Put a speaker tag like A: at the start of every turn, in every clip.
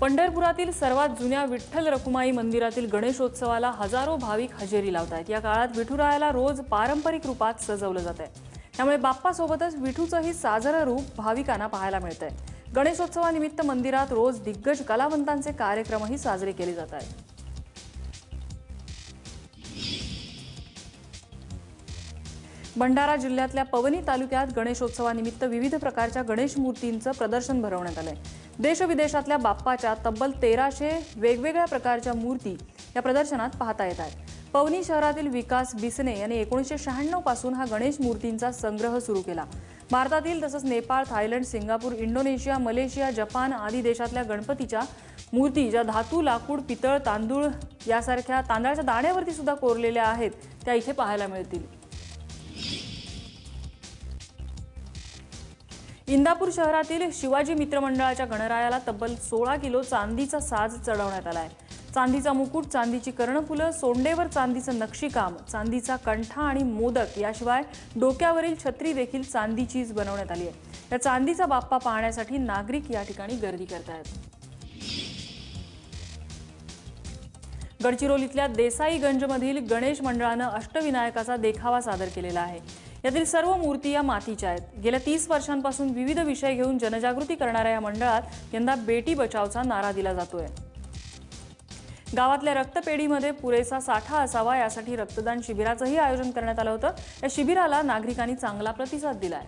A: पंढरपुरातील सर्वात जुन्या विठ्ठल रखुमाई मंदिरातील गणेशोत्सवाला हजारो भाविक हजेरी लावतात। या काळात विठुरायाला रोज पारंपरिक रूपात सजवलं जातंय। त्यामुळे बाप्पासोबतच विठूचंही साजरं रूप भाविकांना पाहायला मिळतंय। गणेशोत्सवानिमित्त मंदिरात रोज दिग्गज कलावंतांचे कार्यक्रमही साजरे केले जात आहेत। भंडारा जिल्ह्यातल्या पवनी तालुक्यात गणेशोत्सवानिमित्त विविध प्रकारच्या गणेश मूर्तींचं प्रदर्शन भरवण्यात आलंय। देश-विदेशातल्या बाप्पाच्या तब्बल 1300 वेगवेगळ्या प्रकारच्या मूर्ती या प्रदर्शनात पाहता येतात। पवनी शहरातील विकास बिसने यांनी 1996 पासून हा गणेश मूर्तींचा संग्रह सुरू केला। भारतातील तसंच Nepal, Thailand, Singapore, Indonesia, Malaysia, Japan आदी देशातल्या गणपतीच्या मूर्ती ज्या धातू, लाकूड, पितळ, तांदूळ यासारख्या तांदळाच्या दाण्यावरती सुद्धा कोरलेल्या आहेत त्या इथे पाहायला मिळतील। इंदापूर शहरातील शिवाजी मित्र मंडळाच्या गणरायाला तब्बल 16 किलो चांदीचा साज चढवण्यात आलाय। चांदीचा मुकुट, चांदीची कर्णफुलं, सोंडेवर चांदीचं नक्षीकाम, चांदीचा कंठा आणि मोदक याशिवाय डोक्यावरील छत्री देखील चांदीचीच बनवण्यात आली आहे। या चांदीचा बाप्पा पाहण्यासाठी नागरिक या ठिकाणी गर्दी करतात। गडचिरोलीतल्या देसाईगंजमधील गणेश मंडळानं अष्टविनायकाचा देखावा सादर केलेला आहे। यातील सर्व मूर्ती या मातीच्या आहेत। गेल्या 30 वर्षांपासून विविध विषय घेऊन जनजागृती करणाऱ्या या मंडळात यंदा बेटी बचावचा नारा दिला जातोय। गावातल्या रक्तपेढीमध्ये पुरेसा साठा असावा यासाठी रक्तदान शिबिराचंही आयोजन करण्यात आलं होतं। या शिबिराला नागरिकांनी चांगला प्रतिसाद दिलाय।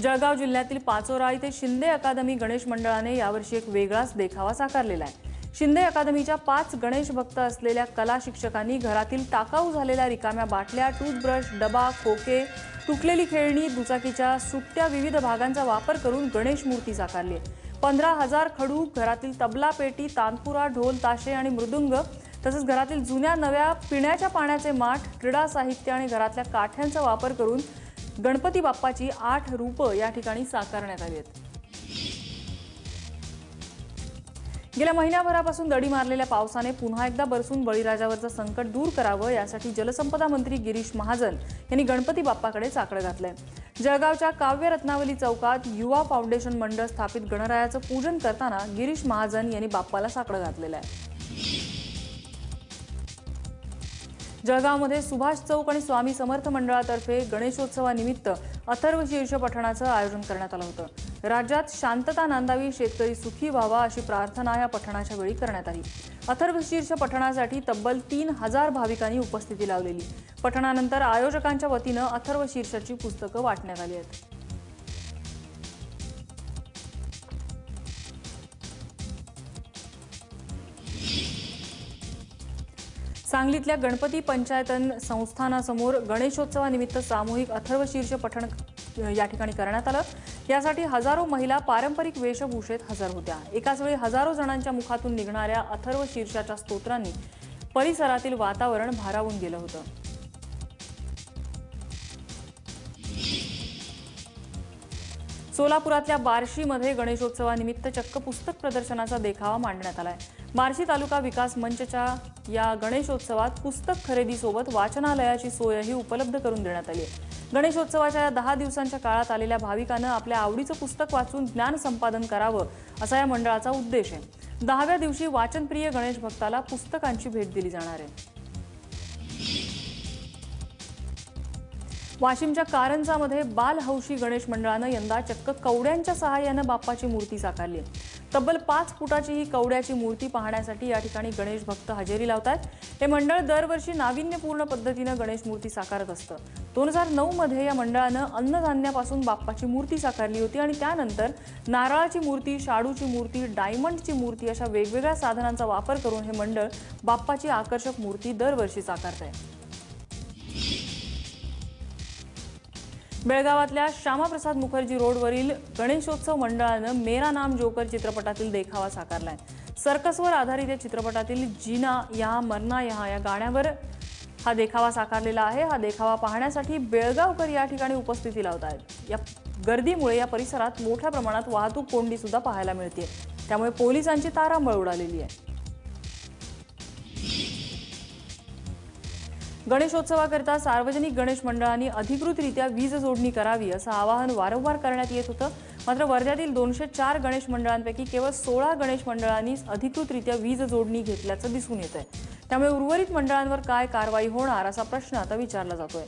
A: जळगाव जिल्ह्यातील पाचोरा इथे शिंदे अकादमी गणेश मंडळाने यावर्षी एक वेगळाच देखावा साकारलेला आहे। शिंदे अकादमीच्या 5 गणेश भक्त असलेल्या कला शिक्षकांनी घरातील टाकाऊ झालेल्या रिकाम्या बाटल्या, टूथब्रश, डबा, खोके, तुटलेली खेळणी, दुचाकीच्या सुट्ट्या विविध भागांचा वापर करून गणेश मूर्ती साकारली आहे। 15,000 खडू, घरातील तबला पेटी, तानपुरा, ढोल ताशे आणि मृदुंग तसंच घरातील जुन्या नव्या पिण्याच्या पाण्याचे माठ, क्रीडा साहित्य आणि घरातल्या काठ्यांचा वापर करून गणपती बाप्पाची 8 रूपं या ठिकाणी साकारण्यात आली आहेत। गेल्या महिन्याभरापासून दडी मारलेल्या पावसाने पुन्हा एकदा बरसून बळीराजावरचं संकट दूर करावं यासाठी जलसंपदा मंत्री गिरीश महाजन यांनी गणपती बाप्पाकडे साकडं घातलंय। जळगावच्या काव्य रत्नावली चौकात युवा फाउंडेशन मंडळ स्थापित गणरायाचं पूजन करताना गिरीश महाजन यांनी बाप्पाला साकडं घातलेलं आहे। जळगावमध्ये सुभाष चौक आणि स्वामी समर्थ मंडळातर्फे गणेशोत्सवानिमित्त अथर्व शीर्ष पठणाचं आयोजन करण्यात आलं होतं। राज्यात शांतता नांदावी, शेतकरी सुखी व्हावा अशी प्रार्थना या पठणाच्या वेळी करण्यात आली। अथर्व शीर्ष पठणासाठी तब्बल 3000 भाविकांनी उपस्थिती लावलेली। पठणानंतर आयोजकांच्या वतीनं अथर्व शीर्षाची पुस्तकं वाटण्यात आली आहेत। सांगलीतल्या गणपती पंचायतन संस्थानासमोर गणेशोत्सवानिमित्त सामूहिक अथर्व शीर्ष पठण या ठिकाणी करण्यात आलं। यासाठी हजारो महिला पारंपरिक वेशभूषेत हजर होत्या। एकाच वेळी हजारो जणांच्या मुखातून निघणाऱ्या अथर्व शीर्षाच्या स्तोत्रांनी परिसरातील वातावरण भारावून गेलं होतं। सोलापुरातल्या बार्शीमध्ये गणेशोत्सवानिमित्त चक्क पुस्तक प्रदर्शनाचा देखावा मांडण्यात आलाय। बार्शी तालुका विकास मंचच्या या गणेशोत्सवात पुस्तक खरेदीसोबत वाचनालयाची सोयही उपलब्ध करून देण्यात आली आहे। गणेशोत्सवाच्या या 10 दिवसांच्या काळात आलेल्या भाविकांना आपल्या आवडीचं पुस्तक वाचून ज्ञान संपादन करावं असा या मंडळाचा उद्देश आहे। 10व्या दिवशी वाचनप्रिय गणेश भक्ताला पुस्तकांची भेट दिली जाणार आहे। वाशिमच्या कारंजामध्ये बालहौशी गणेश मंडळानं यंदा चक्क कवड्यांच्या सहाय्यानं बाप्पाची मूर्ती साकारली आहे। तब्बल 5 फुटाची ही कवड्याची मूर्ती पाहण्यासाठी या ठिकाणी गणेश भक्त हजेरी लावतात। हे मंडळ दरवर्षी नाविन्यपूर्ण पद्धतीनं गणेश मूर्ती साकारत असतं। 2009 मध्ये या मंडळानं अन्नधान्यापासून बाप्पाची मूर्ती साकारली होती आणि त्यानंतर नारळाची मूर्ती, शाडूची मूर्ती, डायमंडची मूर्ती अशा वेगवेगळ्या साधनांचा वापर करून हे मंडळ बाप्पाची आकर्षक मूर्ती दरवर्षी साकारत आहे। बेळगावातल्या श्यामाप्रसाद मुखर्जी रोडवरील गणेशोत्सव मंडळानं मेरा नाम जोकर चित्रपटातील देखावा साकारलाय। सर्कसवर आधारित या चित्रपटातील जीना यहाँ मरना यहाँ या गाण्यावर हा देखावा साकारलेला आहे। हा देखावा पाहण्यासाठी बेळगावकर या ठिकाणी उपस्थिती लावत आहेत। या गर्दीमुळे या परिसरात मोठ्या प्रमाणात वाहतूक कोंडी सुद्धा पाहायला मिळते। त्यामुळे पोलिसांची तारांबळ उडालेली आहे। गणेशोत्सवाकरता सार्वजनिक गणेश मंडळांनी अधिकृतरित्या वीज जोडणी करावी असं आवाहन वारंवार करण्यात येत होतं. मात्र वर्ध्यातील 204 गणेश मंडळांपैकी केवळ 16 गणेश मंडळांनी अधिकृतरित्या वीज जोडणी घेतल्याचं दिसून येतंय. त्यामुळे उर्वरित मंडळांवर काय कारवाई होणार असा प्रश्न आता विचारला जातोय.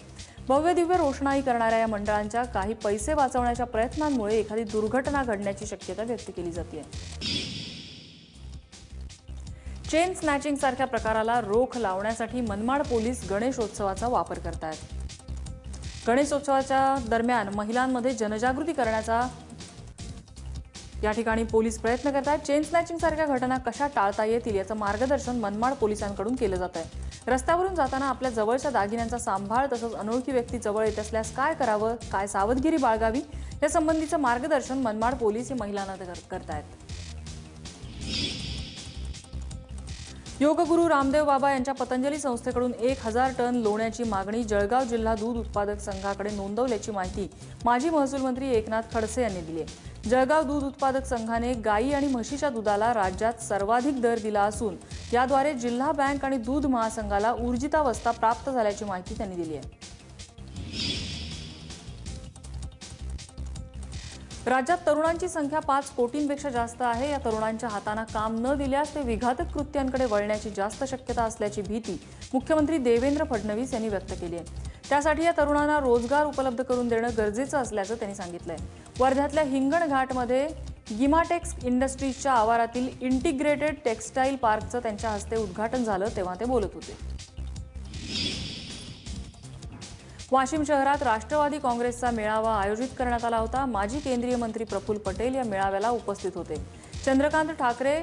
A: भव्य दिव्य रोषणाई करणाऱ्या या मंडळांच्या काही पैसे वाचवण्याच्या प्रयत्नांमुळे एखादी दुर्घटना घडण्याची शक्यता व्यक्त केली जाते. चेन स्नॅचिंग सारख्या प्रकाराला रोख लावण्यासाठी मनमाड पोलीस गणेशोत्सवाचा वापर करतात. गणेशोत्सवाच्या दरम्यान महिलांमध्ये जनजागृती करण्याचा या ठिकाणी पोलीस प्रयत्न करतात. चेन स्नॅचिंग सारख्या घटना कशा टाळता येतील याचं मार्गदर्शन मनमाड पोलिसांकडून केलं जात आहे. रस्त्यावरून जाताना आपल्या जवळच्या दागिन्यांचा सांभाळ तसंच अनोळखी व्यक्ती जवळ येत असल्यास काय करावं, काय सावधगिरी बाळगावी या संबंधीचं मार्गदर्शन मनमाड पोलीस महिलांना करतायत. योगगुरू रामदेव बाबा यांच्या पतंजली संस्थेकडून 1000 टन लोण्याची मागणी जळगाव जिल्हा दूध उत्पादक संघाकडे नोंदवल्याची माहिती माजी महसूल मंत्री एकनाथ खडसे यांनी दिली आहे. जळगाव दूध उत्पादक संघाने गायी आणि म्हशीच्या दुधाला राज्यात सर्वाधिक दर दिला असून याद्वारे जिल्हा बँक आणि दूध महासंघाला ऊर्जितावस्था प्राप्त झाल्याची माहिती त्यांनी दिली आहे. राज्यात तरुणांची संख्या 5 कोटींपेक्षा जास्त आहे. या तरुणांच्या हातांना काम न दिल्यास ते विघातक कृत्यांकडे वळण्याची जास्त शक्यता असल्याची भीती मुख्यमंत्री देवेंद्र फडणवीस यांनी व्यक्त केली आहे. त्यासाठी या तरुणांना रोजगार उपलब्ध करून देणं गरजेचं असल्याचं त्यांनी सांगितलंय. वर्ध्यातल्या हिंगणघाटमध्ये गिमाटेक्स इंडस्ट्रीजच्या आवारातील इंटिग्रेटेड टेक्सटाईल पार्कचं त्यांच्या हस्ते उद्घाटन झालं तेव्हा ते बोलत होते. वाशिम शहरात राष्ट्रवादी काँग्रेसचा मेळावा आयोजित करण्यात आला होता. माजी केंद्रीय मंत्री प्रफुल्ल पटेल या मेळाव्याला उपस्थित होते. चंद्रकांत ठाकरे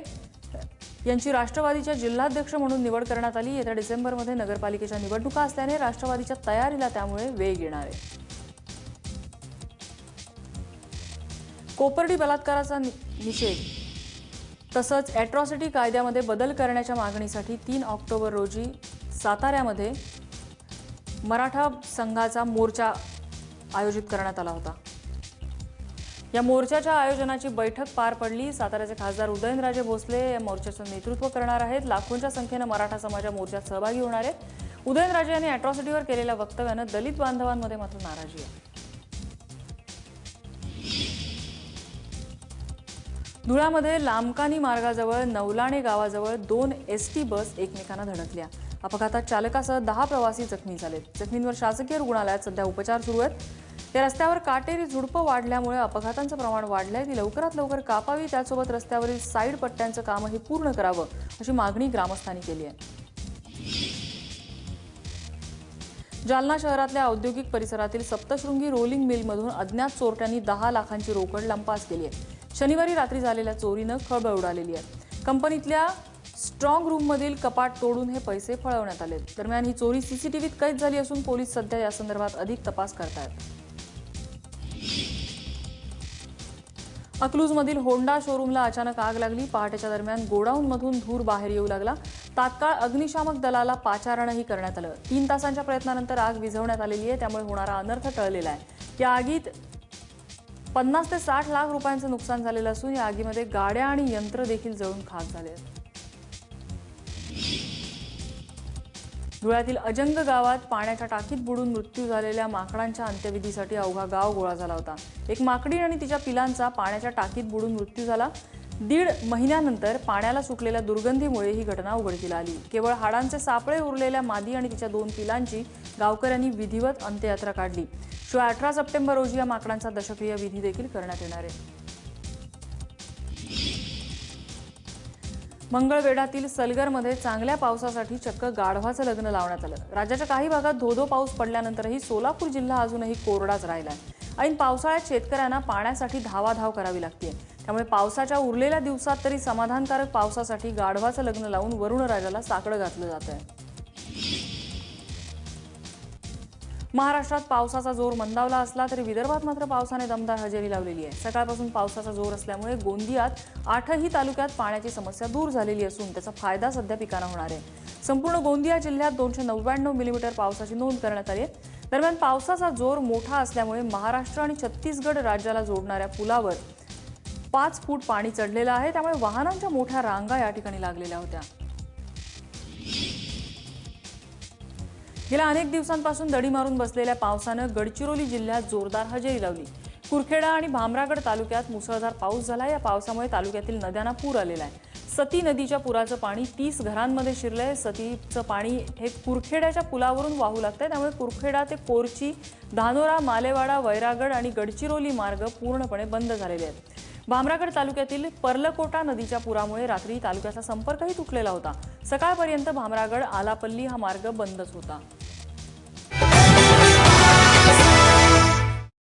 A: यांची राष्ट्रवादीच्या जिल्हाध्यक्ष म्हणून निवड करण्यात आली. येत्या डिसेंबरमध्ये नगरपालिकेच्या निवडणुका असल्याने राष्ट्रवादीच्या तयारीला त्यामुळे वेग येणार आहे. कोपर्डी बलात्काराचा निषेध तसंच अॅट्रॉसिटी कायद्यामध्ये बदल करण्याच्या मागणीसाठी 3 ऑक्टोबर रोजी साताऱ्यामध्ये मराठा संघाचा मोर्चा आयोजित करण्यात आला होता. या मोर्चाच्या आयोजनाची बैठक पार पडली. साताऱ्याचे खासदार उदयनराजे भोसले या मोर्चाचं नेतृत्व करणार आहेत. लाखोंच्या संख्येनं मराठा समाज या मोर्चात सहभागी होणार आहेत. उदयनराजे यांनी अॅट्रॉसिटीवर केलेल्या वक्तव्यानं दलित बांधवांमध्ये मात्र नाराजी आहे. धुळ्यामध्ये लांबकानी मार्गाजवळ नवलाणे गावाजवळ 2 एसटी बस एकमेकांना धडकल्या. अपघातात चालकासह 10 प्रवासी जखमी झालेत. जखमींवर शासकीय रुग्णालयात सध्या उपचार सुरू आहेत. या रस्त्यावर काटेरी झुडपं वाढल्यामुळे अपघातांचं प्रमाण वाढलंय. ती लवकरात लवकर कापावी, त्यासोबत रस्त्यावरील साईड पट्ट्यांचं कामही पूर्ण करावं अशी मागणी ग्रामस्थांनी केली आहे. जालना शहरातल्या औद्योगिक परिसरातील सप्तशृंगी रोलिंग मिलमधून अज्ञात चोरट्यांनी 10 लाखांची रोकड लंपास केली आहे. शनिवारी रात्री झालेल्या चोरीनं खळबळ उडालेली आहे. कंपनीतल्या स्ट्रॉंग रूममधील कपाट तोडून हे पैसे पळवण्यात आले. दरम्यान ही चोरी सीसीटीव्हीत कैद झाली असून पोलीस सध्या या संदर्भात अधिक तपास करतायत. अकलूजमधील होंडा शोरूमला अचानक आग लागली. पहाटेच्या दरम्यान गोडाऊनमधून धूर बाहेर येऊ लागला. तात्काळ अग्निशामक दलाला पाचारणही करण्यात आलं. 3 तासांच्या प्रयत्नानंतर आग विझवण्यात आलेली आहे. त्यामुळे होणारा अनर्थ टळलेला आहे. या आगीत 50 ते 60 लाख रुपयांचं नुकसान झालेलं असून या आगीमध्ये गाड्या आणि यंत्र देखील जळून खाक झाले आहेत. धुळ्यातील अजंग गावात पाण्याच्या टाकीत बुडून मृत्यू झालेल्या माकडांच्या अंत्यविधीसाठी अवघा गाव गोळा झाला होता. एक माकडी आणि तिच्या पिलांचा पाण्याच्या टाकीत बुडून मृत्यू झाला. 1.5 महिन्यानंतर पाण्याला सुटलेल्या दुर्गंधीमुळे ही घटना उघडकीला आली. केवळ हाडांचे सापळे उरलेल्या मादी आणि तिच्या 2 पिलांची गावकऱ्यांनी विधिवत अंत्ययात्रा काढली. शिवाय 18 सप्टेंबर रोजी या माकडांचा दशक्रिया विधी देखील करण्यात येणार आहे. मंगळवेढातील सलगरमध्ये चांगल्या पावसासाठी चक्क गाढवाचं लग्न लावण्यात आलं. राज्याच्या काही भागात धोधो पाऊस पडल्यानंतरही सोलापूर जिल्हा अजूनही कोरडाच राहिलाय. ऐन पावसाळ्यात शेतकऱ्यांना पाण्यासाठी धावाधाव करावी लागते. त्यामुळे पावसाच्या उरलेल्या दिवसात तरी समाधानकारक पावसासाठी गाढवाचं लग्न लावून वरुणराजाला साकडं घातलं जात आहे. महाराष्ट्रात पावसाचा जोर मंदावला असला तरी विदर्भात मात्र पावसाने दमदार हजेरी लावलेली आहे. सकाळपासून पावसाचा जोर असल्यामुळे गोंदियात 8ही तालुक्यात पाण्याची समस्या दूर झालेली असून त्याचा फायदा सध्या पिकांना होणार आहे. संपूर्ण गोंदिया जिल्ह्यात 299 मिलीमीटर पावसाची नोंद करण्यात आली आहे. दरम्यान पावसाचा जोर मोठा असल्यामुळे महाराष्ट्र आणि छत्तीसगड राज्याला जोडणाऱ्या पुलावर 5 फूट पाणी चढलेलं आहे. त्यामुळे वाहनांच्या मोठ्या रांगा या ठिकाणी लागलेल्या होत्या. गेल्या अनेक दिवसांपासून दडी मारून बसलेल्या पावसानं गडचिरोली जिल्ह्यात जोरदार हजेरी लावली। कुरखेडा आणि भामरागड तालुक्यात मुसळधार पाऊस झाला। या पावसामुळे तालुक्यातील नद्यांना पूर आलेला आहे। सती नदीच्या पुराचं पाणी 30 घरांमध्ये शिरलंय। सतीचं पाणी हे कुरखेड्याच्या पुलावरून वाहू लागतंय, त्यामुळे कुरखेडा ते कोरची, धानोरा, मालेवाडा, वैरागड आणि गडचिरोली मार्ग पूर्णपणे बंद झालेले आहेत। भामरागड तालुक्यातील पर्लकोटा नदीच्या पुरामुळे रात्री तालुक्याचा संपर्कही तुटलेला होता। सकाळपर्यंत भामरागड आलापल्ली हा मार्ग बंदच होता।